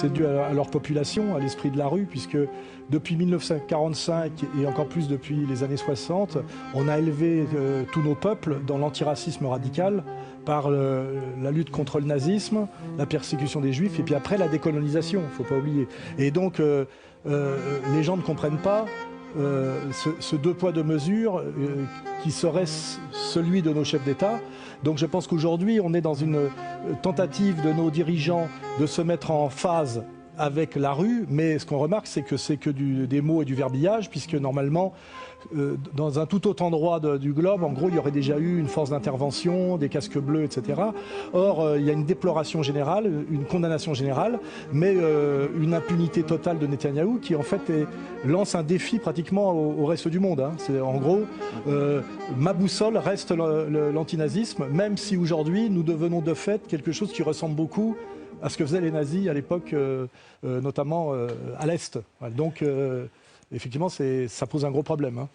C'est dû à leur population, à l'esprit de la rue, puisque depuis 1945 et encore plus depuis les années 60, on a élevé tous nos peuples dans l'antiracisme radical par la lutte contre le nazisme, la persécution des juifs et puis après la décolonisation, il ne faut pas oublier. Et donc les gens ne comprennent pas ce deux poids deux mesures qui serait celui de nos chefs d'État. Donc je pense qu'aujourd'hui on est dans une tentative de nos dirigeants de se mettre en phase avec la rue, mais ce qu'on remarque c'est que des mots et du verbillage, puisque normalement dans un tout autre endroit du globe, en gros, il y aurait déjà eu une force d'intervention, des casques bleus, etc. Or, il y a une déploration générale, une condamnation générale, mais une impunité totale de Netanyahou qui, en fait, lance un défi pratiquement au reste du monde. Hein. En gros, ma boussole reste l'antinazisme, même si aujourd'hui, nous devenons de fait quelque chose qui ressemble beaucoup à ce que faisaient les nazis à l'époque, notamment à l'Est. Donc, effectivement, ça pose un gros problème. Hein.